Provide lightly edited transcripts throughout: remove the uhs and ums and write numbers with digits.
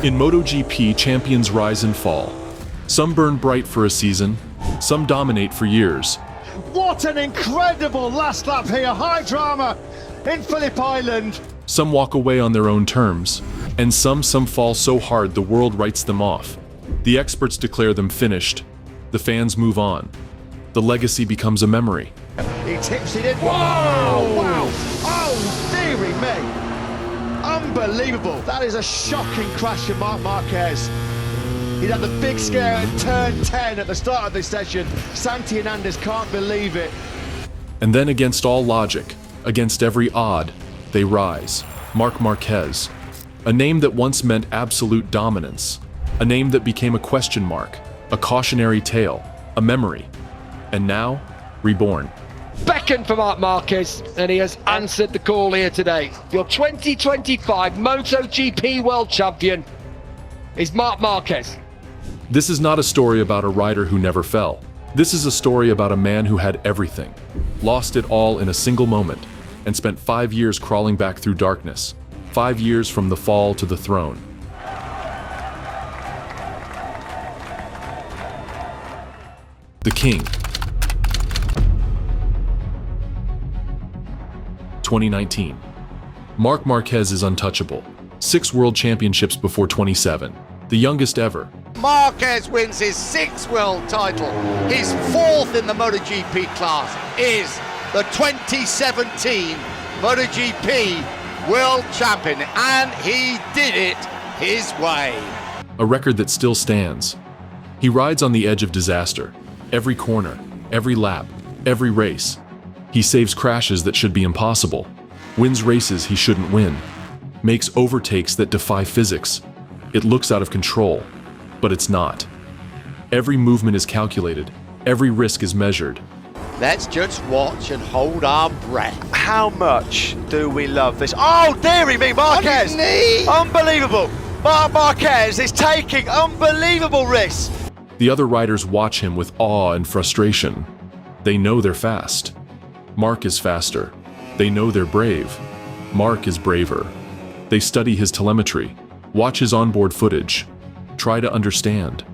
In MotoGP, champions rise and fall. Some burn bright for a season, some dominate for years. What an incredible last lap here, high drama in Phillip Island. Some walk away on their own terms, and some fall so hard the world writes them off. The experts declare them finished. The fans move on. The legacy becomes a memory. He tips it in. Whoa! Wow! Oh, dearie me! Unbelievable. That is a shocking crash from Marc Márquez. He'd had the big scare at turn 10 at the start of this session. Santi Hernandez can't believe it. And then against all logic, against every odd, they rise. Marc Márquez. A name that once meant absolute dominance. A name that became a question mark, a cautionary tale, a memory. And now, reborn. Beckoned for Marc Márquez, and he has answered the call here today. Your 2025 MotoGP World Champion is Marc Márquez. This is not a story about a rider who never fell. This is a story about a man who had everything, lost it all in a single moment, and spent 5 years crawling back through darkness. 5 years from the fall to the throne. The King. 2019. Marc Márquez is untouchable. 6 world championships before 27, the youngest ever. Márquez wins his 6th world title. His 4th in the MotoGP class is the 2017 MotoGP World Champion, and he did it his way. A record that still stands. He rides on the edge of disaster. Every corner, every lap, every race. He saves crashes that should be impossible, wins races he shouldn't win, makes overtakes that defy physics. It looks out of control, but it's not. Every movement is calculated, every risk is measured. Let's just watch and hold our breath. How much do we love this? Oh, dearie me, Márquez! On his knee! Unbelievable! Marc Márquez is taking unbelievable risks. The other riders watch him with awe and frustration. They know they're fast. Marc is faster. They know they're brave. Marc is braver. They study his telemetry, watch his onboard footage, try to understand.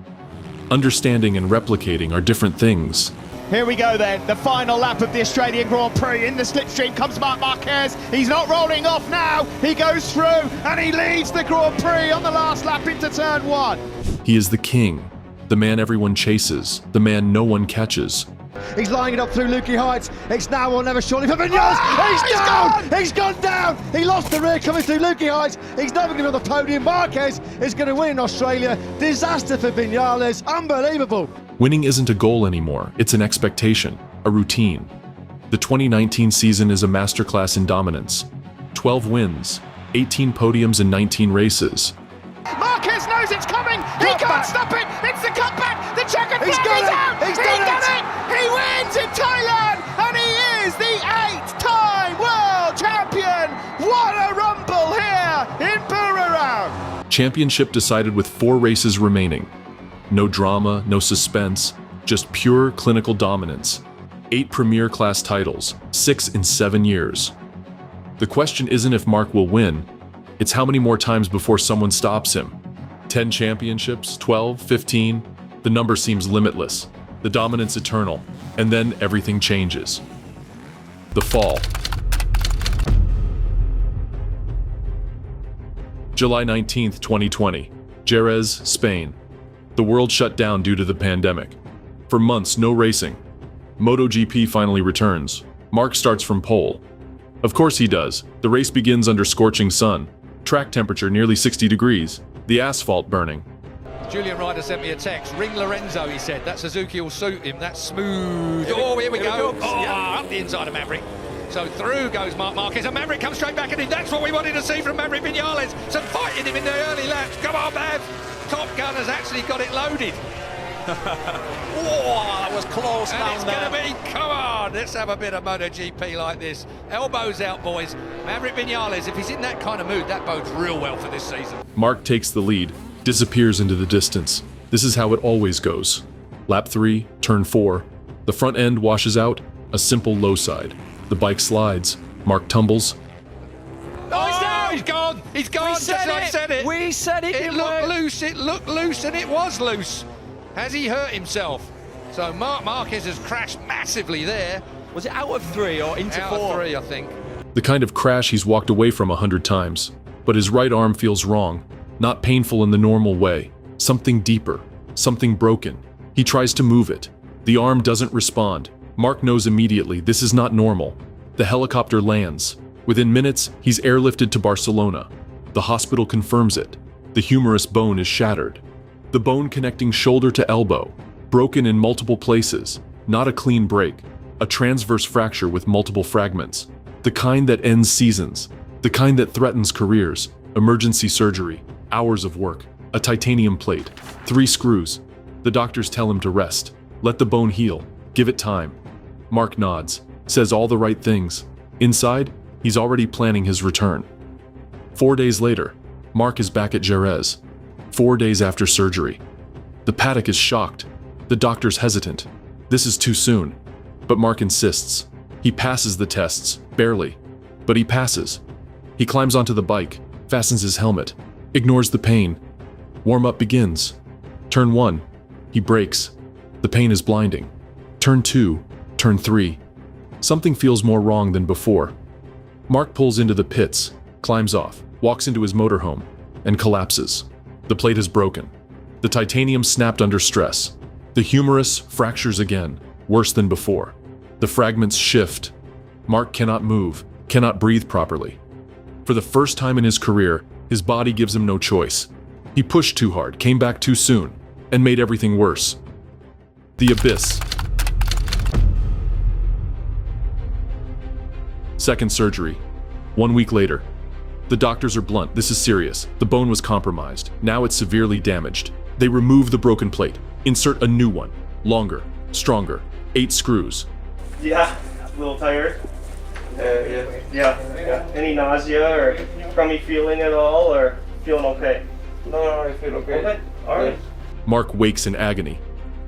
Understanding and replicating are different things. Here we go then, the final lap of the Australian Grand Prix. In the slipstream comes Marc Márquez. He's not rolling off now. He goes through and he leads the Grand Prix on the last lap into turn 1. He is the king, the man everyone chases, the man no one catches. He's lining it up through Lukey Heights. It's now or never surely for Vinales. He's down! He's gone down! He lost the rear coming through Lukey Heights. He's never going to be on the podium. Márquez is going to win in Australia. Disaster for Vinales. Unbelievable. Winning isn't a goal anymore. It's an expectation, a routine. The 2019 season is a masterclass in dominance. 12 wins, 18 podiums and 19 races. Márquez knows it's coming. He can't stop it. It's the cutback. The checkered flag is out. He's done it. He wins in Thailand, and he is the 8th-time world champion. What a rumble here in Burarang. Championship decided with 4 races remaining. No drama, no suspense, just pure clinical dominance. 8 Premier Class titles, 6 in 7 years. The question isn't if Marc will win, it's how many more times before someone stops him. 10 championships, 12, 15, the number seems limitless, the dominance eternal, and then everything changes. The fall. July 19th, 2020, Jerez, Spain. The world shut down due to the pandemic. For months, no racing. MotoGP finally returns. Marc starts from pole. Of course he does. The race begins under scorching sun. Track temperature nearly 60 degrees. The asphalt burning. Julian Ryder sent me a text. Ring Lorenzo, he said. That Suzuki will suit him. That's smooth. Oh, here we go. Up the inside of Maverick. So through goes Marc Márquez, and Maverick comes straight back at him. That's what we wanted to see from Maverick Vinales. Some fighting him in the early laps. Come on, Mav. Top Gun has actually got it loaded. Oh, that was close and down it's there. going to be, come on, let's have a bit of MotoGP like this. Elbows out, boys. Maverick Vinales, if he's in that kind of mood, that bodes real well for this season. Marc takes the lead, disappears into the distance. This is how it always goes. Lap 3, turn 4. The front end washes out, a simple low side. The bike slides. Marc tumbles. Oh, he's down! he's gone. He's gone. Just like I said it. We said it. It looked loose. It looked loose, and it was loose. Has he hurt himself? So Marc Márquez has crashed massively there. Was it out of 3 or into 4? Out of 3, I think. The kind of crash he's walked away from 100 times. But his right arm feels wrong. Not painful in the normal way. Something deeper. Something broken. He tries to move it. The arm doesn't respond. Marc knows immediately this is not normal. The helicopter lands. Within minutes, he's airlifted to Barcelona. The hospital confirms it. The humerus bone is shattered. The bone connecting shoulder to elbow, broken in multiple places. Not a clean break. A transverse fracture with multiple fragments. The kind that ends seasons. The kind that threatens careers. Emergency surgery. Hours of work. A titanium plate. 3 screws. The doctors tell him to rest. Let the bone heal. Give it time. Marc nods. Says all the right things. Inside, he's already planning his return. 4 days later, Marc is back at Jerez. 4 days after surgery. The paddock is shocked. The doctor's hesitant. This is too soon. But Marc insists. He passes the tests, barely. But he passes. He climbs onto the bike, fastens his helmet, ignores the pain. Warm-up begins. Turn 1. He brakes. The pain is blinding. Turn 2. Turn 3. Something feels more wrong than before. Marc pulls into the pits, climbs off, walks into his motorhome, and collapses. The plate is broken. The titanium snapped under stress. The humerus fractures again, worse than before. The fragments shift. Marc cannot move, cannot breathe properly. For the first time in his career, his body gives him no choice. He pushed too hard, came back too soon, and made everything worse. The abyss. Second surgery. 1 week later. The doctors are blunt. This is serious. The bone was compromised. Now it's severely damaged. They remove the broken plate. Insert a new one. Longer. Stronger. 8 screws. Yeah, a little tired. Yeah. Any nausea or crummy feeling at all, or feeling okay? No, I feel okay. Okay, all right. Marc wakes in agony.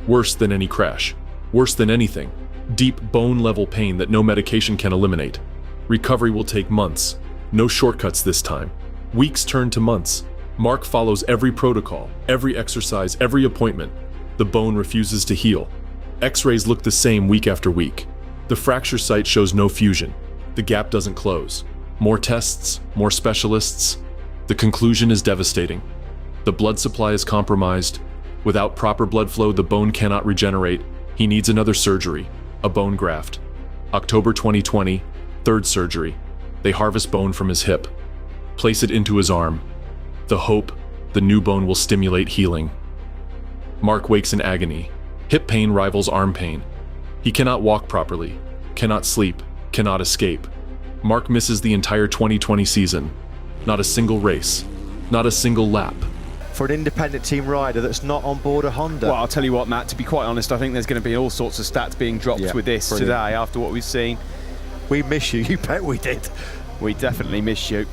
Worse than any crash. Worse than anything. Deep bone-level pain that no medication can eliminate. Recovery will take months. No shortcuts this time. Weeks turn to months. Marc follows every protocol, every exercise, every appointment. The bone refuses to heal. X-rays look the same week after week. The fracture site shows no fusion. The gap doesn't close. More tests, more specialists. The conclusion is devastating. The blood supply is compromised. Without proper blood flow, the bone cannot regenerate. He needs another surgery, a bone graft. October 2020, 3rd surgery. They harvest bone from his hip, place it into his arm. The hope, the new bone will stimulate healing. Marc wakes in agony. Hip pain rivals arm pain. He cannot walk properly, cannot sleep, cannot escape. Marc misses the entire 2020 season. Not a single race, not a single lap. For an independent team rider that's not on board a Honda. Well, I'll tell you what, Matt, to be quite honest, I think there's going to be all sorts of stats being dropped with this today after what we've seen. We miss you, you bet we did. We definitely miss you.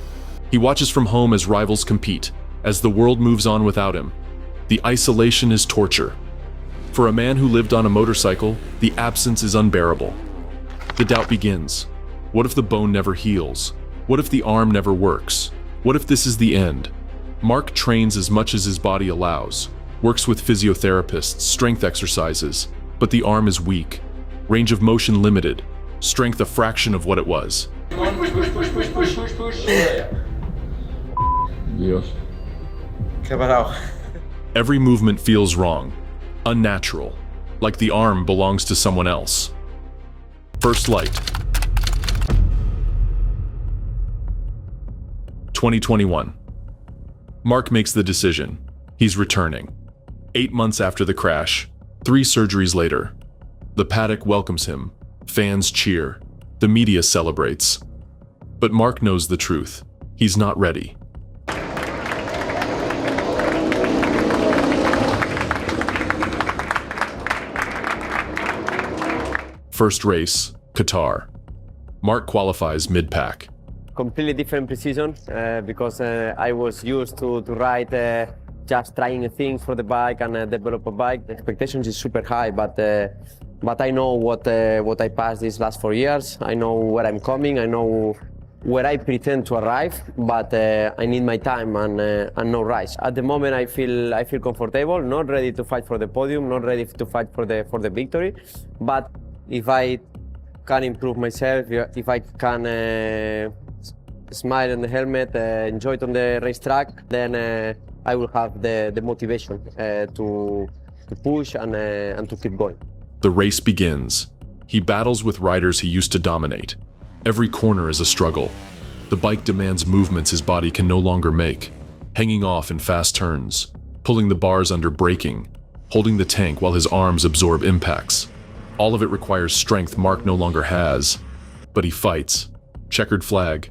He watches from home as rivals compete, as the world moves on without him. The isolation is torture. For a man who lived on a motorcycle, the absence is unbearable. The doubt begins. What if the bone never heals? What if the arm never works? What if this is the end? Marc trains as much as his body allows, works with physiotherapists, strength exercises, but the arm is weak, range of motion limited, strength a fraction of what it was. Every movement feels wrong, unnatural, like the arm belongs to someone else. First light. 2021. Marc makes the decision. He's returning. 8 months after the crash, 3 surgeries later. The paddock welcomes him. Fans cheer. The media celebrates. But Marc knows the truth. He's not ready. First race, Qatar. Marc qualifies mid-pack. Completely different precision because I was used to ride just trying things for the bike and develop a bike. The expectations is super high, but I know what I passed these last 4 years. I know where I'm coming. I know where I pretend to arrive, but I need my time and no rush. At the moment, I feel comfortable, not ready to fight for the podium, not ready to fight for the victory. But if I can improve myself, if I can smile in the helmet, enjoy it on the racetrack, then I will have the motivation to push and to keep going. The race begins. He battles with riders he used to dominate. Every corner is a struggle. The bike demands movements his body can no longer make, hanging off in fast turns, pulling the bars under braking, holding the tank while his arms absorb impacts. All of it requires strength Marc no longer has, but he fights. Checkered flag.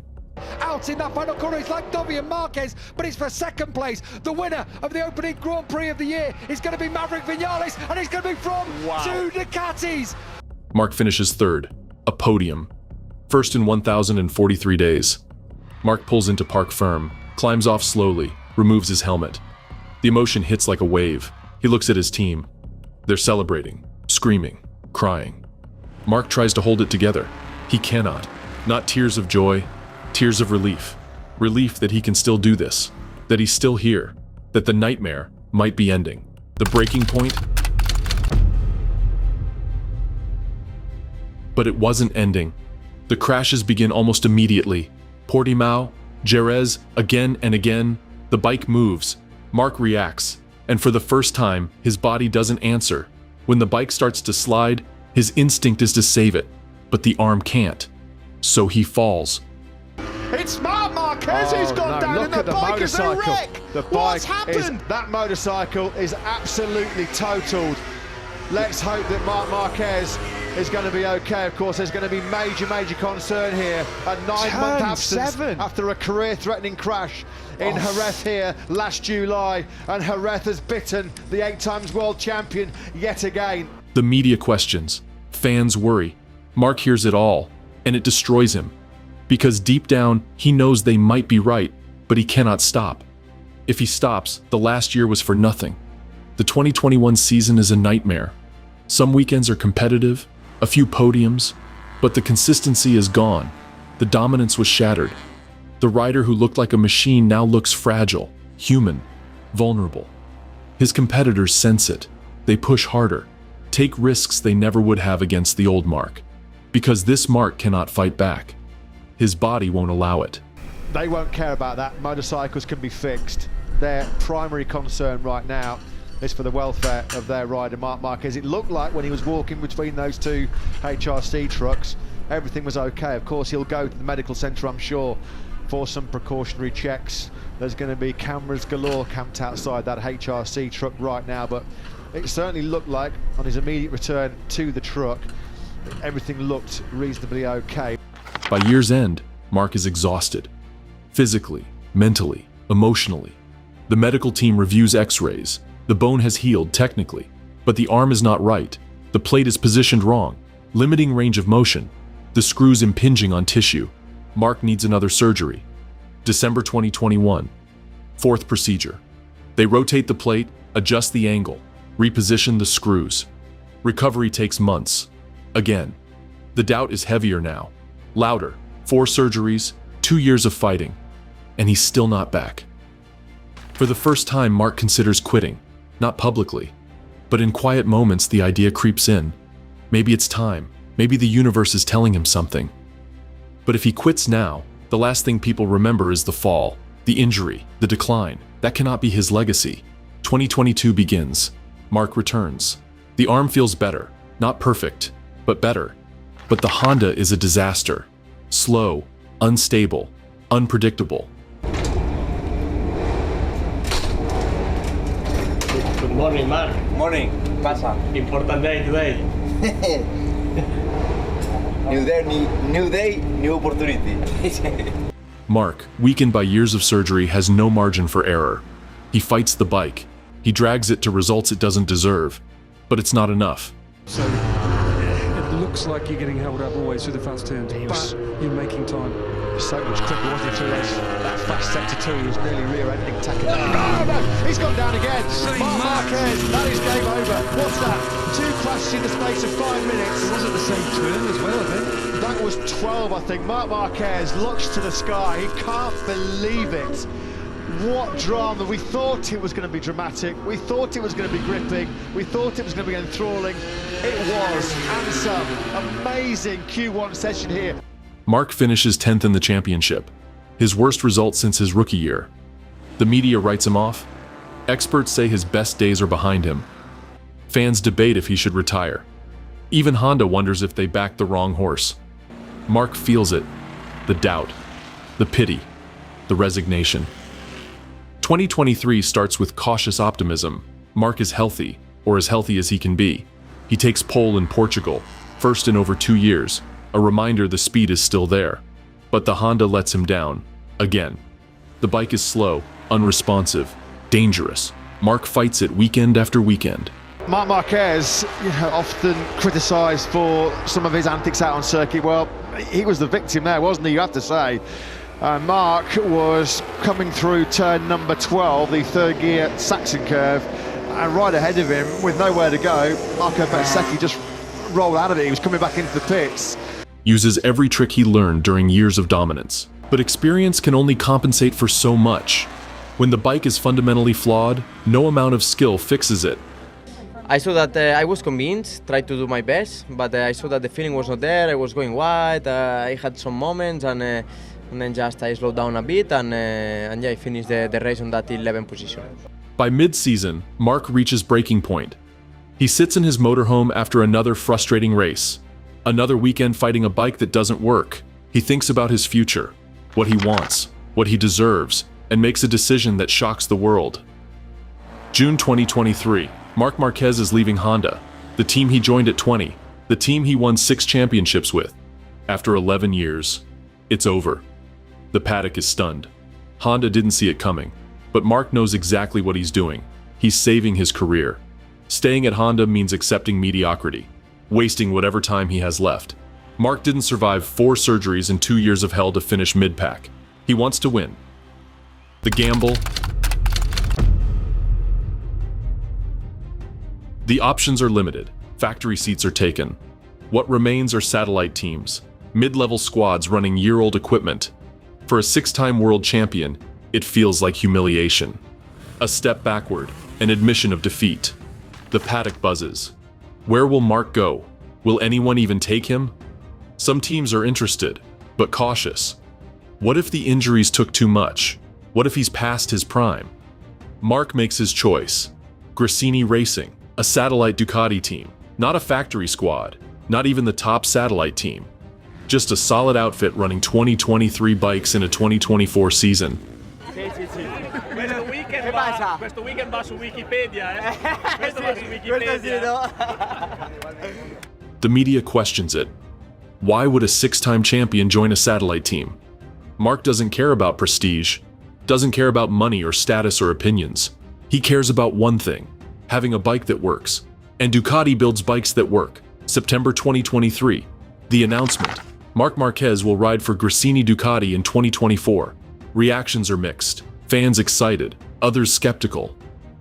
Out in that final corner, it's like Rebirth of Marquez, but it's for second place. The winner of the opening Grand Prix of the year is going to be Maverick Vinales, and it's going to be from two Ducatis. Marc finishes third, a podium. First in 1,043 days. Marc pulls into park firm, climbs off slowly, removes his helmet. The emotion hits like a wave. He looks at his team. They're celebrating, screaming, crying. Marc tries to hold it together. He cannot. Not tears of joy, tears of relief. Relief that he can still do this, that he's still here, that the nightmare might be ending. The breaking point. But it wasn't ending. The crashes begin almost immediately. Portimao, Jerez, again and again. The bike moves. Marc reacts. And for the first time, his body doesn't answer. When the bike starts to slide, his instinct is to save it. But the arm can't. So he falls. It's Marc Márquez who's gone down, and the bike is a wreck. What's happened? That motorcycle is absolutely totaled. Let's hope that Marc Márquez is going to be okay. Of course, there's going to be major concern here. A 9-month absence after a career-threatening crash in Jerez here last July, and Jerez has bitten the 8-time world champion yet again. The media questions, fans worry. Marc hears it all, and it destroys him. Because deep down, he knows they might be right, but he cannot stop. If he stops, the last year was for nothing. The 2021 season is a nightmare. Some weekends are competitive, a few podiums, but the consistency is gone. The dominance was shattered. The rider who looked like a machine now looks fragile, human, vulnerable. His competitors sense it. They push harder, take risks they never would have against the old Marc. Because this Marc cannot fight back. His body won't allow it. They won't care about that. Motorcycles can be fixed. Their primary concern right now is for the welfare of their rider, Marc Márquez. It looked like when he was walking between those two HRC trucks, everything was okay. Of course, he'll go to the medical centre, I'm sure, for some precautionary checks. There's going to be cameras galore camped outside that HRC truck right now, but it certainly looked like on his immediate return to the truck, everything looked reasonably okay. By year's end, Marc is exhausted. Physically, mentally, emotionally. The medical team reviews x-rays. The bone has healed technically, but the arm is not right. The plate is positioned wrong, limiting range of motion. The screws impinging on tissue. Marc needs another surgery. December 2021. Fourth procedure. They rotate the plate, adjust the angle, reposition the screws. Recovery takes months. Again. The doubt is heavier now. Louder. 4 surgeries, 2 years of fighting. And he's still not back. For the first time, Marc considers quitting. Not publicly. But in quiet moments, the idea creeps in. Maybe it's time. Maybe the universe is telling him something. But if he quits now, the last thing people remember is the fall, the injury, the decline. That cannot be his legacy. 2022 begins. Marc returns. The arm feels better. Not perfect, but better. But the Honda is a disaster. Slow, unstable, unpredictable. Good morning, Marc. Morning. Pasa. Important day today. New day, new opportunity. Marc, weakened by years of surgery, has no margin for error. He fights the bike. He drags it to results it doesn't deserve. But it's not enough. So it looks like you're getting held up always through the fast turns, but you're making time. So much quicker, wasn't he, through that fast sector 2? He was nearly rear-ending tackle. Oh, no, he's gone down again. Marc Márquez, that is game over. What's that? 2 crashes in the space of 5 minutes. It wasn't the same turn as well, I think. That was 12, I think. Marc Márquez looks to the sky. He can't believe it. What drama. We thought it was going to be dramatic. We thought it was going to be gripping. We thought it was going to be enthralling. It was. And some amazing Q1 session here. Marc finishes 10th in the championship, his worst result since his rookie year. The media writes him off. Experts say his best days are behind him. Fans debate if he should retire. Even Honda wonders if they backed the wrong horse. Marc feels it. The doubt, the pity, the resignation. 2023 starts with cautious optimism. Marc is healthy, or as healthy as he can be. He takes pole in Portugal, first in over 2 years, a reminder the speed is still there. But the Honda lets him down, again. The bike is slow, unresponsive, dangerous. Marc fights it weekend after weekend. Marc Márquez, often criticised for some of his antics out on circuit. Well, he was the victim there, wasn't he, you have to say. Marc was coming through turn number 12, the third gear Saxon curve, and right ahead of him, with nowhere to go, Marco Bezzecchi just rolled out of it. He was coming back into the pits. Uses every trick he learned during years of dominance. But experience can only compensate for so much. When the bike is fundamentally flawed, no amount of skill fixes it. I saw that I was convinced, tried to do my best, but I saw that the feeling was not there. I was going wide, I had some moments, and then just I slowed down a bit, and yeah, I finished the race on that 11th position. By mid-season, Marc reaches breaking point. He sits in his motorhome after another frustrating race. Another weekend fighting a bike that doesn't work. He thinks about his future, what he wants, what he deserves, and makes a decision that shocks the world. June 2023, Marc Márquez is leaving Honda, the team he joined at 20, the team he won 6 championships with. After 11 years, it's over. The paddock is stunned. Honda didn't see it coming, but Marc knows exactly what he's doing. He's saving his career. Staying at Honda means accepting mediocrity, wasting whatever time he has left. Marc didn't survive 4 surgeries and 2 years of hell to finish mid-pack. He wants to win. The gamble. The options are limited. Factory seats are taken. What remains are satellite teams, mid-level squads running year-old equipment. For a 6-time world champion, it feels like humiliation. A step backward, an admission of defeat. The paddock buzzes. Where will Marc go? Will anyone even take him? Some teams are interested, but cautious. What if the injuries took too much? What if he's past his prime? Marc makes his choice. Gresini Racing, a satellite Ducati team, not a factory squad, not even the top satellite team. Just a solid outfit running 2023 bikes in a 2024 season. Questo weekend va su Wikipedia, Questo va su Wikipedia. The media questions it. Why would a 6-time champion join a satellite team? Marc doesn't care about prestige, doesn't care about money or status or opinions. He cares about one thing, having a bike that works. And Ducati builds bikes that work. September 2023. The announcement. Marc Márquez will ride for Gresini Ducati in 2024. Reactions are mixed. Fans excited, others skeptical.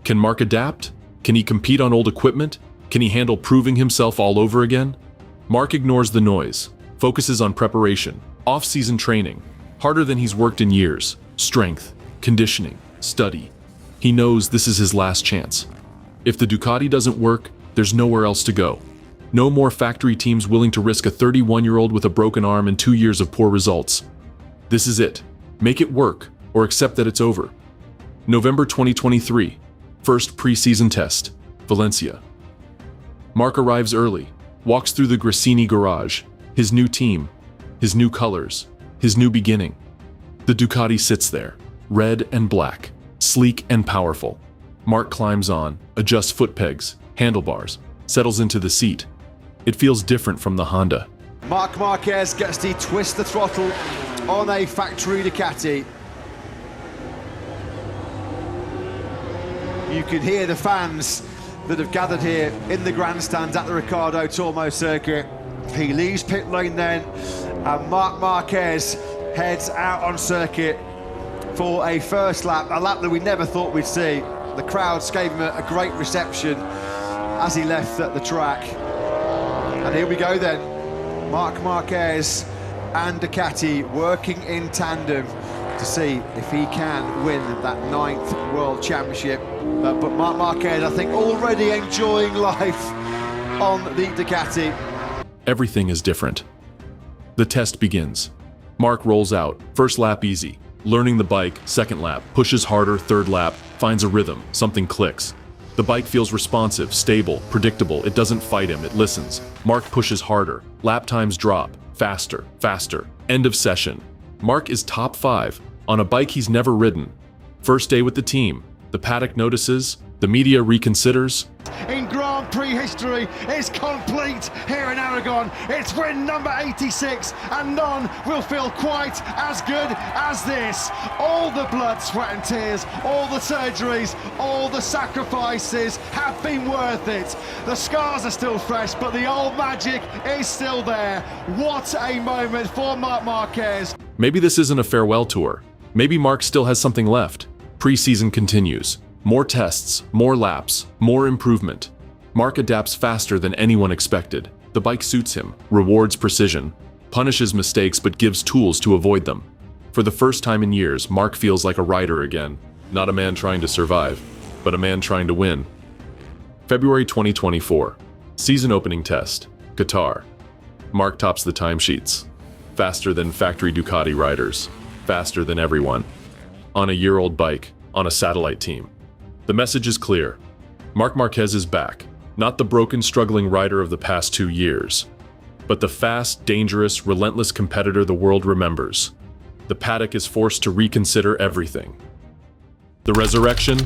Can Marc adapt? Can he compete on old equipment? Can he handle proving himself all over again? Marc ignores the noise, focuses on preparation, off-season training, harder than he's worked in years, strength, conditioning, study. He knows this is his last chance. If the Ducati doesn't work, there's nowhere else to go. No more factory teams willing to risk a 31-year-old with a broken arm and 2 years of poor results. This is it. Make it work, or accept that it's over. November 2023, first pre-season test, Valencia. Marc arrives early, walks through the Gresini garage, his new team, his new colors, his new beginning. The Ducati sits there, red and black, sleek and powerful. Marc climbs on, adjusts foot pegs, handlebars, settles into the seat. It feels different from the Honda. Marc Márquez gets to twist the throttle on a factory Ducati. You can hear the fans that have gathered here in the grandstands at the Ricardo Tormo circuit. He leaves pit lane then, and Marc Márquez, heads out on circuit for a first lap, a lap that we never thought we'd see. The crowds gave him a great reception as he left at the track. And here we go then, Marc Márquez and Ducati working in tandem to see if he can win that 9th World Championship. But Marc Márquez, I think, already enjoying life on the Ducati. Everything is different. The test begins. Marc rolls out, first lap easy. Learning the bike, second lap, pushes harder, third lap, finds a rhythm, something clicks. The bike feels responsive, stable, predictable, it doesn't fight him, it listens. Marc pushes harder, lap times drop, faster, faster. End of session. Marc is top 5, on a bike he's never ridden. First day with the team, the paddock notices, the media reconsiders. In Grand Prix history, it's complete here in Aragon. It's win number 86, and none will feel quite as good as this. All the blood, sweat and tears, all the surgeries, all the sacrifices have been worth it. The scars are still fresh, but the old magic is still there. What a moment for Marc Márquez. Maybe this isn't a farewell tour. Maybe Marc still has something left. Pre-season continues. More tests, more laps, more improvement. Marc adapts faster than anyone expected. The bike suits him, rewards precision, punishes mistakes but gives tools to avoid them. For the first time in years, Marc feels like a rider again. Not a man trying to survive, but a man trying to win. February 2024. Season opening test. Qatar. Marc tops the timesheets. Faster than factory Ducati riders. Faster than everyone. On a year-old bike, on a satellite team. The message is clear. Marc Márquez is back, not the broken, struggling rider of the past 2 years, but the fast, dangerous, relentless competitor the world remembers. The paddock is forced to reconsider everything. The resurrection.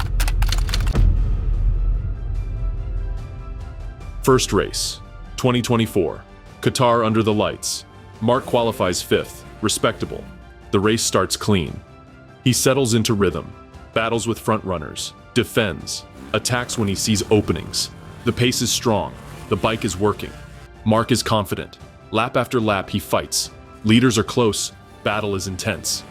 First race, 2024, Qatar under the lights. Marc qualifies 5th, respectable. The race starts clean. He settles into rhythm, battles with front runners, defends, attacks when he sees openings. The pace is strong, the bike is working. Marc is confident. Lap after lap he fights. Leaders are close, battle is intense.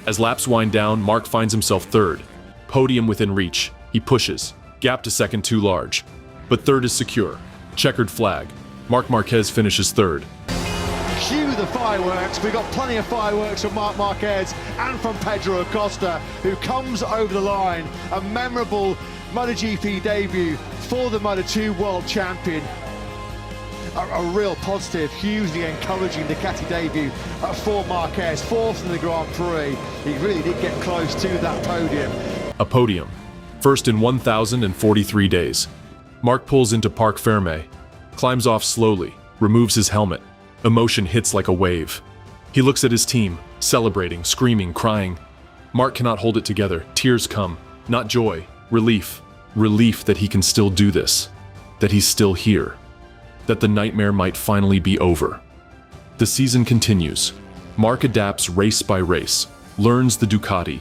As laps wind down, Marc finds himself 3rd. Podium within reach, he pushes. Gap to 2nd too large. But 3rd is secure. Checkered flag. Marc Márquez finishes 3rd. Cue the fireworks. We've got plenty of fireworks from Marc Márquez and from Pedro Acosta, who comes over the line. A memorable MotoGP debut for the Moto2 world champion. A real positive, hugely encouraging Ducati debut for Márquez. 4th in the Grand Prix. He really did get close to that podium. A podium. First in 1,043 days. Marc pulls into Parc Fermé, climbs off slowly, removes his helmet. Emotion hits like a wave. He looks at his team, celebrating, screaming, crying. Marc cannot hold it together. Tears come. Not joy, relief. Relief that he can still do this. That he's still here. That the nightmare might finally be over. The season continues. Marc adapts race by race, learns the Ducati.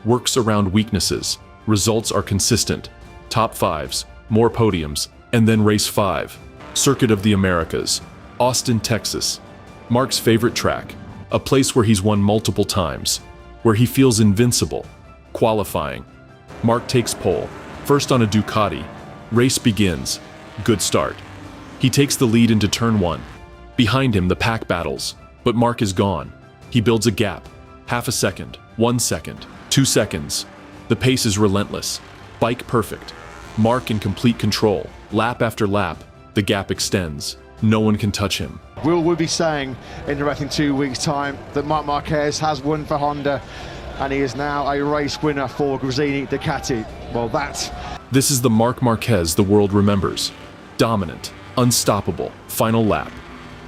Works around weaknesses. Results are consistent. Top 5s, more podiums, and then race 5. Circuit of the Americas. Austin, Texas. Marc's favorite track. A place where he's won multiple times. Where he feels invincible. Qualifying. Marc takes pole. First on a Ducati. Race begins. Good start. He takes the lead into turn 1. Behind him, the pack battles. But Marc is gone. He builds a gap. Half a second. 1 second. 2 seconds. The pace is relentless. Bike perfect. Marc in complete control. Lap after lap, the gap extends. No one can touch him. Will we be saying in in 2 weeks' time that Marc Márquez has won for Honda and he is now a race winner for Gresini Ducati? Well, This is the Marc Márquez the world remembers. Dominant, unstoppable, final lap.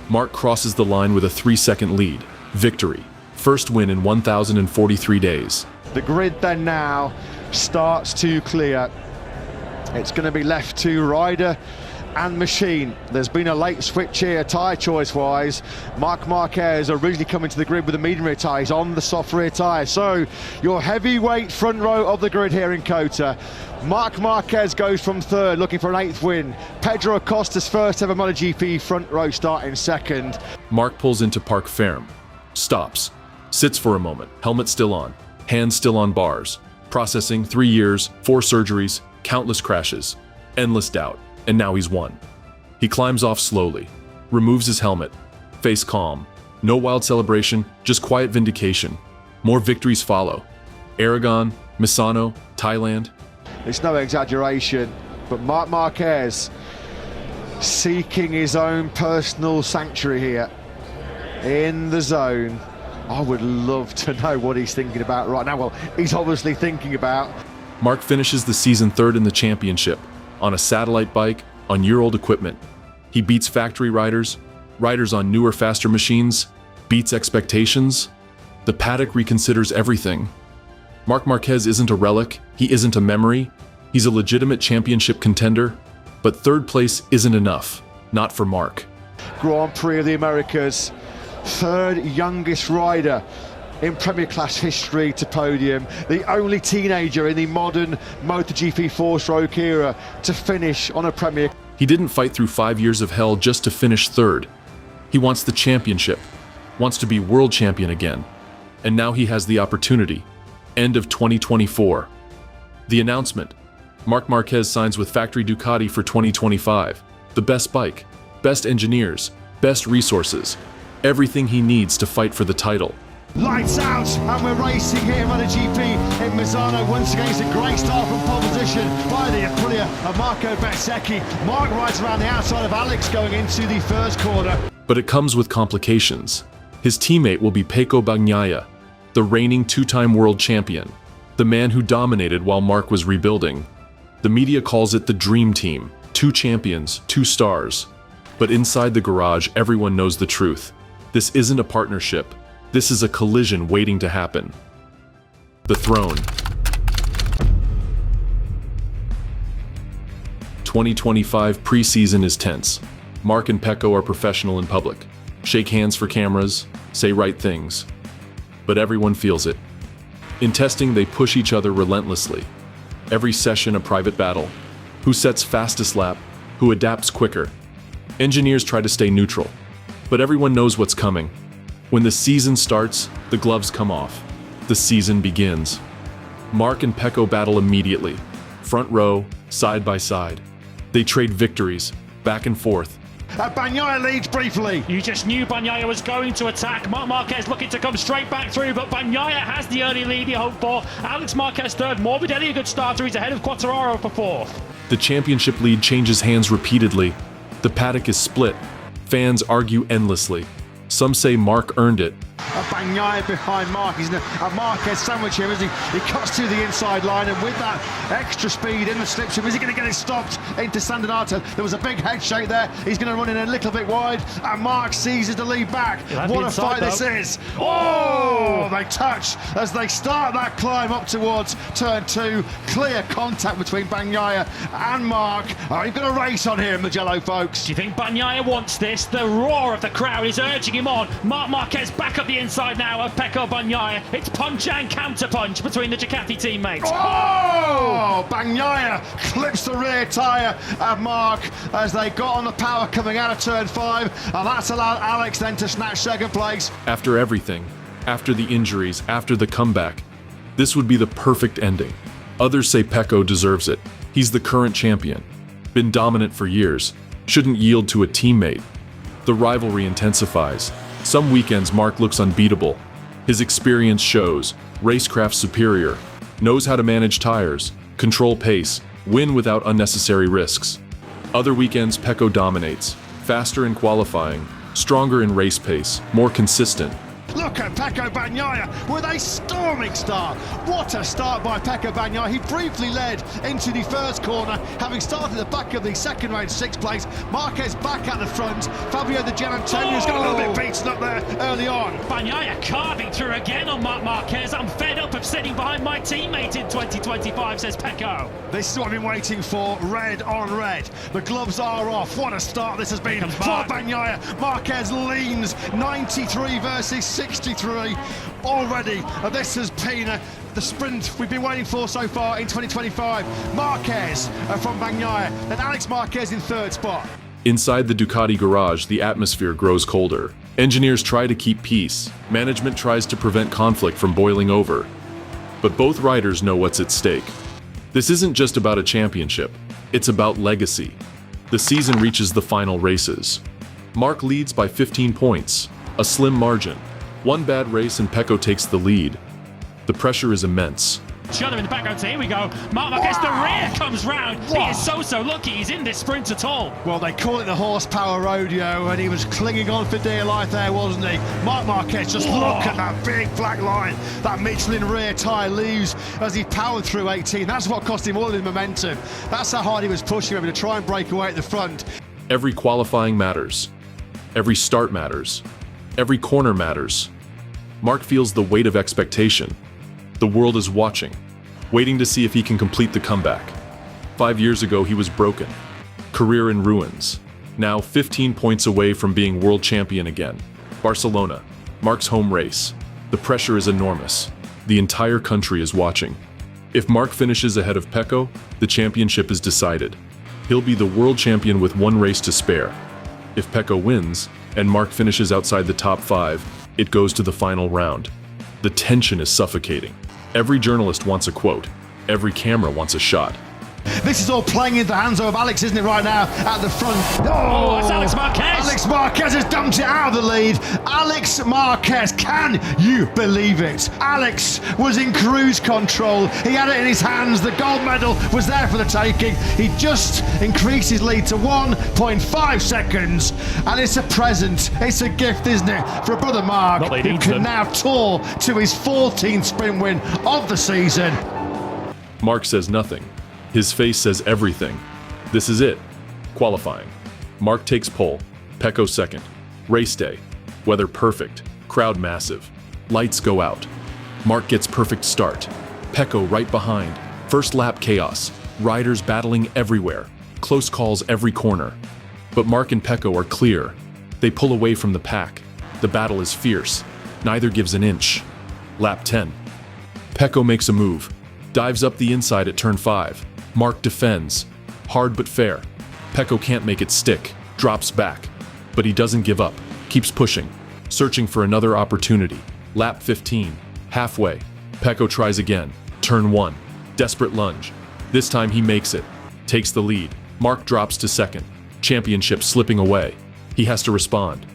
Marc crosses the line with a 3-second lead. Victory. First win in 1,043 days. The grid then now starts to clear. It's going to be left to rider and machine. There's been a late switch here, tyre choice-wise. Marc Márquez originally coming to the grid with a medium rear tyre. He's on the soft rear tyre. So your heavyweight front row of the grid here in COTA. Marc Márquez goes from third, looking for an 8th win. Pedro Acosta's first ever MotoGP front row start in second. Marc pulls into Parc Ferme, stops, sits for a moment, helmet still on, hands still on bars. Processing 3 years, 4 surgeries, countless crashes, endless doubt, and now he's won. He climbs off slowly, removes his helmet, face calm. No wild celebration, just quiet vindication. More victories follow. Aragon, Misano, Thailand. It's no exaggeration, but Marc Márquez seeking his own personal sanctuary here in the zone. I would love to know what he's thinking about right now. Well, he's obviously thinking about. Marc finishes the season third in the championship, on a satellite bike, on year-old equipment. He beats factory riders on newer, faster machines, beats expectations. The paddock reconsiders everything. Marc Márquez isn't a relic, he isn't a memory, he's a legitimate championship contender, but third place isn't enough, not for Marc. Grand Prix of the Americas, third youngest rider in Premier Class history to podium, the only teenager in the modern MotoGP 4-stroke era to finish on a Premier. He didn't fight through 5 years of hell just to finish third. He wants the championship, wants to be world champion again, and now he has the opportunity. End of 2024. The announcement: Marc Márquez signs with Factory Ducati for 2025. The best bike, best engineers, best resources, everything he needs to fight for the title. Lights out, and we're racing here in MotoGP in Misano. Once again, it's a great start from pole position by the Aprilia of Marco Bezzecchi. Marc rides around the outside of Alex going into the first corner. But it comes with complications. His teammate will be Pecco Bagnaia, the reigning 2-time world champion, the man who dominated while Marc was rebuilding. The media calls it the dream team, 2 champions, 2 stars. But inside the garage, everyone knows the truth. This isn't a partnership. This is a collision waiting to happen. The throne. 2025 preseason is tense. Marc and Pecco are professional in public, shake hands for cameras, say right things. But everyone feels it. In testing, they push each other relentlessly. Every session a private battle. Who sets fastest lap? Who adapts quicker? Engineers try to stay neutral, but everyone knows what's coming. When the season starts, the gloves come off. The season begins. Marc and Pecco battle immediately. Front row, side by side. They trade victories, back and forth. Bagnaia leads briefly. You just knew Bagnaia was going to attack. Marc Márquez looking to come straight back through, but Bagnaia has the early lead he hoped for. Alex Marquez third, Morbidelli a good starter, he's ahead of Quartararo for fourth. The championship lead changes hands repeatedly. The paddock is split. Fans argue endlessly. Some say Marc earned it. Bagnaia behind Marc. He's in a Marquez sandwich here, isn't he? He cuts to the inside line, and with that extra speed in the slipstream, is he going to get it stopped into San Donato? There was a big head shake there. He's going to run in a little bit wide, and Marc seizes the lead back. What a fight this is. Oh, they touch as they start that climb up towards turn 2. Clear contact between Bagnaia and Marc. Oh, you've got a race on here in Mugello, folks. Do you think Bagnaia wants this? The roar of the crowd is urging him on. Marc Márquez back up the inside now of Pecco Bagnaia. It's punch and counter punch between the Ducati teammates. Oh! Bagnaia clips the rear tyre of Marc as they got on the power coming out of turn 5, and that's allowed Alex then to snatch second place. After everything, after the injuries, after the comeback, this would be the perfect ending. Others say Pecco deserves it. He's the current champion. Been dominant for years. Shouldn't yield to a teammate. The rivalry intensifies. Some weekends Marc looks unbeatable. His experience shows, racecraft superior, knows how to manage tires, control pace, win without unnecessary risks. Other weekends Pecco dominates, faster in qualifying, stronger in race pace, more consistent. Look at Pecco Bagnaia with a storming start. What a start by Pecco Bagnaia. He briefly led into the first corner, having started at the back of the second round, 6th place. Marquez back at the front. Fabio De Gianantonio's got a little bit beaten up there early on. Bagnaia carving through again on Marc Márquez. I'm fed up of sitting behind my teammate in 2025, says Pecco. This is what I've been waiting for, red on red. The gloves are off. What a start this has been for Bagnaia. Marquez leans 93 versus 63. Already, this has been the sprint we've been waiting for so far in 2025. Marquez from Bagnaia, and Alex Marquez in 3rd spot. Inside the Ducati garage, the atmosphere grows colder. Engineers try to keep peace. Management tries to prevent conflict from boiling over. But both riders know what's at stake. This isn't just about a championship. It's about legacy. The season reaches the final races. Marc leads by 15 points, a slim margin. One bad race and Pecco takes the lead. The pressure is immense. Shudder in the background, here we go. Marc Márquez, the rear comes round. He is so lucky he's in this sprint at all. Well, they call it the horsepower rodeo, and he was clinging on for dear life there, wasn't he? Marc Márquez, just look at that big black line. That Michelin rear tyre leaves as he powered through 18. That's what cost him all his momentum. That's how hard he was pushing him to try and break away at the front. Every qualifying matters. Every start matters. Every corner matters. Marc feels the weight of expectation. The world is watching, waiting to see if he can complete the comeback. 5 years ago, he was broken. Career in ruins. Now 15 points away from being world champion again. Barcelona, Marc's home race. The pressure is enormous. The entire country is watching. If Marc finishes ahead of Pecco, the championship is decided. He'll be the world champion with 1 race to spare. If Pecco wins, and Marc finishes outside the top 5, it goes to the final round. The tension is suffocating. Every journalist wants a quote. Every camera wants a shot. This is all playing into the hands of Alex, isn't it, right now, at the front? Oh, it's Alex Marquez! Alex Marquez has dumped it out of the lead. Alex Marquez, can you believe it? Alex was in cruise control. He had it in his hands. The gold medal was there for the taking. He just increased his lead to 1.5 seconds. And it's a present. It's a gift, isn't it, for brother Marc, who can now tour to his 14th sprint win of the season. Marc says nothing. His face says everything. This is it. Qualifying. Marc takes pole. Pecco second. Race day. Weather perfect. Crowd massive. Lights go out. Marc gets perfect start. Pecco right behind. First lap chaos. Riders battling everywhere. Close calls every corner. But Marc and Pecco are clear. They pull away from the pack. The battle is fierce. Neither gives an inch. Lap 10. Pecco makes a move. Dives up the inside at turn 5. Marc defends. Hard but fair. Pecco can't make it stick. Drops back. But he doesn't give up. Keeps pushing. Searching for another opportunity. Lap 15. Halfway. Pecco tries again. Turn 1. Desperate lunge. This time he makes it. Takes the lead. Marc drops to second. Championship slipping away. He has to respond.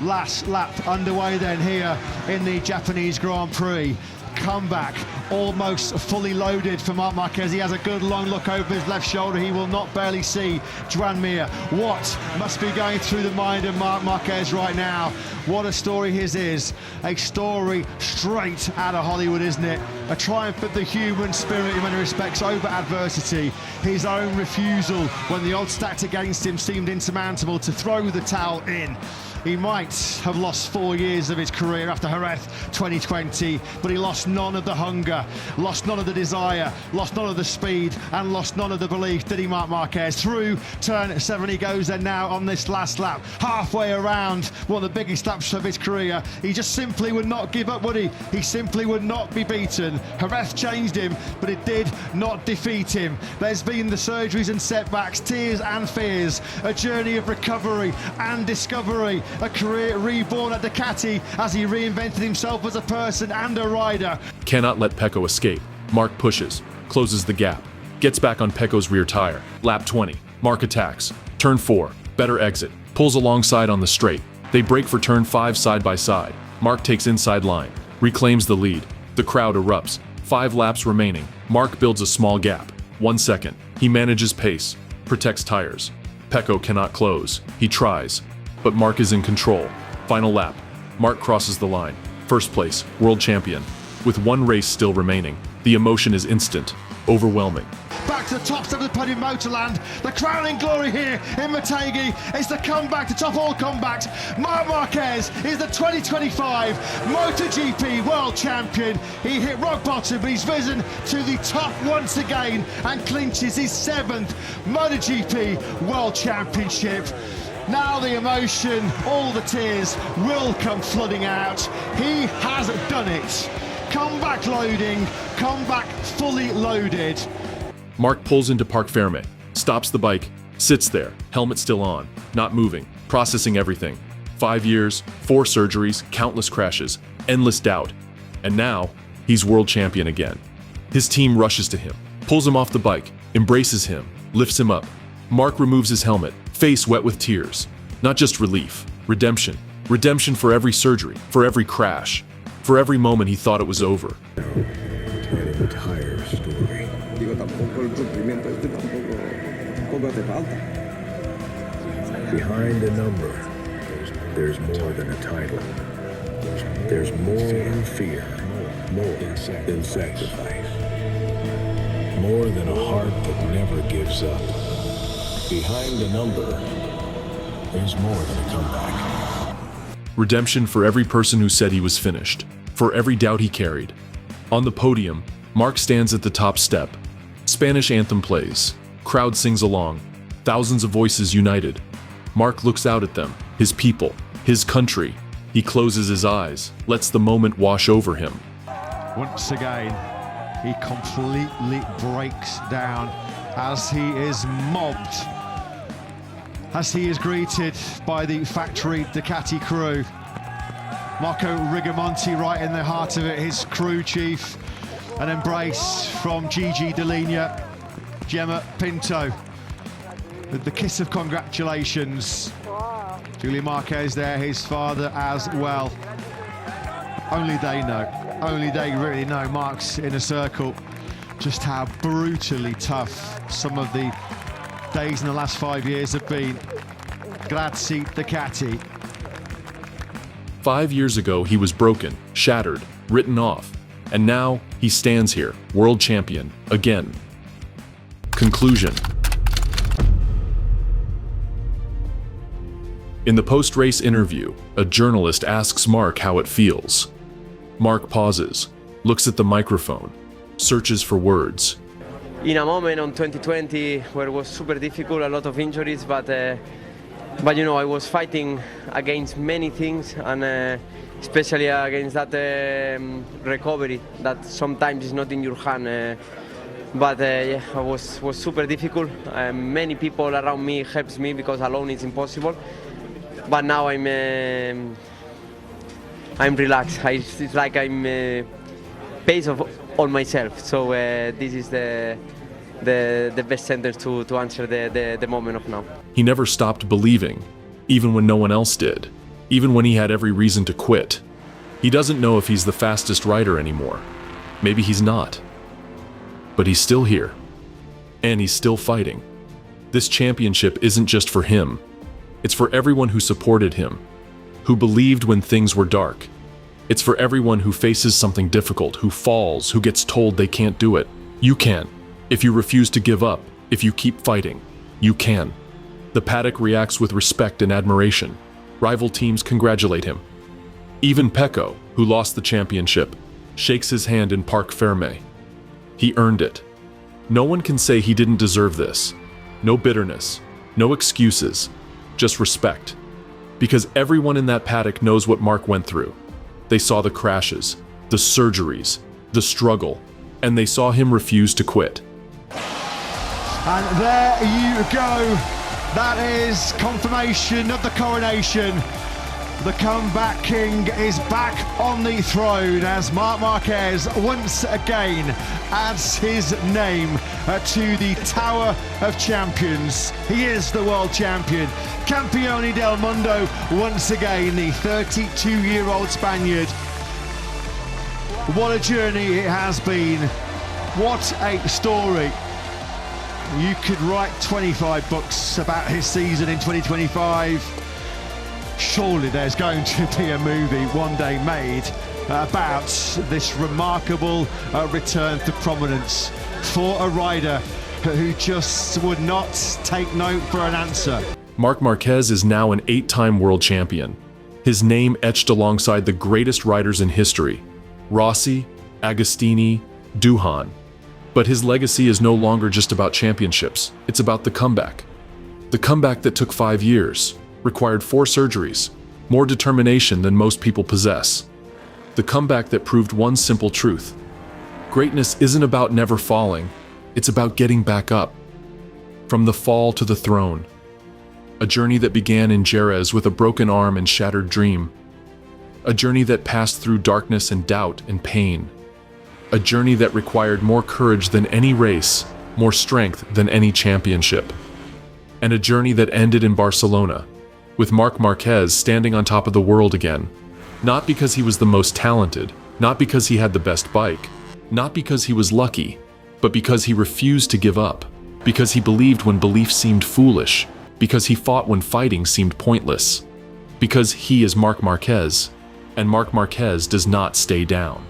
Last lap underway then here in the Japanese Grand Prix. Comeback almost fully loaded for Marc Márquez. He has a good long look over his left shoulder. He will not barely see Joan Mir. What must be going through the mind of Marc Márquez right now? What a story his is. A story straight out of Hollywood, isn't it? A triumph of the human spirit in many respects over adversity. His own refusal when the odds stacked against him seemed insurmountable to throw the towel in. He might have lost 4 years of his career after Jerez 2020, but he lost none of the hunger, lost none of the desire, lost none of the speed, and lost none of the belief, did he, Marc Márquez? Through turn 7 he goes then now on this last lap, halfway around one of the biggest laps of his career. He just simply would not give up, would he? He simply would not be beaten. Jerez changed him, but it did not defeat him. There's been the surgeries and setbacks, tears and fears, a journey of recovery and discovery, a career reborn at Ducati as he reinvented himself as a person and a rider. Cannot let Pecco escape. Marc pushes, closes the gap, gets back on Pecco's rear tire. Lap 20. Marc attacks. Turn 4. Better exit. Pulls alongside on the straight. They break for turn 5 side by side. Marc takes inside line. Reclaims the lead. The crowd erupts. 5 laps remaining. Marc builds a small gap. 1 second. He manages pace. Protects tires. Pecco cannot close. He tries. But Marc is in control. Final lap. Marc crosses the line. First place, world champion. With one race still remaining, the emotion is instant, overwhelming. Back to the top step of the podium, Motorland. The crowning glory here in Motegi. It's the comeback to top all comebacks. Marc Márquez is the 2025 MotoGP World Champion. He hit rock bottom, but he's risen to the top once again and clinches his 7th MotoGP World Championship. Now the emotion, all the tears will come flooding out. He has done it. Comeback loading, comeback fully loaded. Marc pulls into Parc Fermé, stops the bike, sits there, helmet still on, not moving, processing everything. 5 years, 4 surgeries, countless crashes, endless doubt. And now, he's world champion again. His team rushes to him, pulls him off the bike, embraces him, lifts him up. Marc removes his helmet, face wet with tears. Not just relief, redemption. Redemption for every surgery, for every crash, for every moment he thought it was over. The entire story. Behind a number, there's more than a title. There's more than fear, more than sacrifice. More than a heart that never gives up. Behind a number, there's more than a comeback. Redemption for every person who said he was finished, for every doubt he carried. On the podium, Marc stands at the top step. Spanish anthem plays. Crowd sings along. Thousands of voices united. Marc looks out at them, his people, his country. He closes his eyes, lets the moment wash over him. Once again, he completely breaks down as he is mobbed, as he is greeted by the factory Ducati crew. Marco Rigamonti right in the heart of it, his crew chief. An embrace from Gigi Dall'Igna, Gemma Pinto, with the kiss of congratulations. Julian Marquez there, his father as well. Only they know, only they really know, Marc's inner circle, just how brutally tough some of the days in the last 5 years have been. Grazie Ducati. 5 years ago, he was broken, shattered, written off. And now, he stands here, world champion, again. Conclusion. In the post-race interview, a journalist asks Marc how it feels. Marc pauses, looks at the microphone, searches for words. In a moment on 2020 where it was super difficult, a lot of injuries, but you know, I was fighting against many things, and especially against that recovery that sometimes is not in your hand. Yeah, it was super difficult. Many people around me helps me because alone it's impossible. But now I'm relaxed. It's like I'm based on myself. So this is the best sentence to answer the moment of now. He never stopped believing, even when no one else did, even when he had every reason to quit. He doesn't know if he's the fastest rider anymore. Maybe he's not. But he's still here. And he's still fighting. This championship isn't just for him. It's for everyone who supported him, who believed when things were dark. It's for everyone who faces something difficult, who falls, who gets told they can't do it. You can. If you refuse to give up, if you keep fighting, you can. The paddock reacts with respect and admiration. Rival teams congratulate him. Even Pecco, who lost the championship, shakes his hand in Parc Fermé. He earned it. No one can say he didn't deserve this. No bitterness, no excuses, just respect. Because everyone in that paddock knows what Marc went through. They saw the crashes, the surgeries, the struggle, and they saw him refuse to quit. And there you go. That is confirmation of the coronation. The comeback king is back on the throne as Marc Márquez once again adds his name to the Tower of Champions. He is the world champion. Campione del Mundo once again, the 32-year-old Spaniard. What a journey it has been. What a story. You could write 25 books about his season in 2025. surely there's going to be a movie one day made about this remarkable return to prominence for a rider who just would not take no for an answer. Marc Márquez is now an 8-time world champion. His name etched alongside the greatest riders in history, Rossi, Agostini, Duhan. But his legacy is no longer just about championships, it's about the comeback. The comeback that took 5 years, required 4 surgeries, more determination than most people possess. The comeback that proved one simple truth. Greatness isn't about never falling, it's about getting back up. From the fall to the throne. A journey that began in Jerez with a broken arm and shattered dream. A journey that passed through darkness and doubt and pain. A journey that required more courage than any race, more strength than any championship. And a journey that ended in Barcelona, with Marc Márquez standing on top of the world again. Not because he was the most talented, not because he had the best bike, not because he was lucky, but because he refused to give up, because he believed when belief seemed foolish, because he fought when fighting seemed pointless, because he is Marc Márquez, and Marc Márquez does not stay down.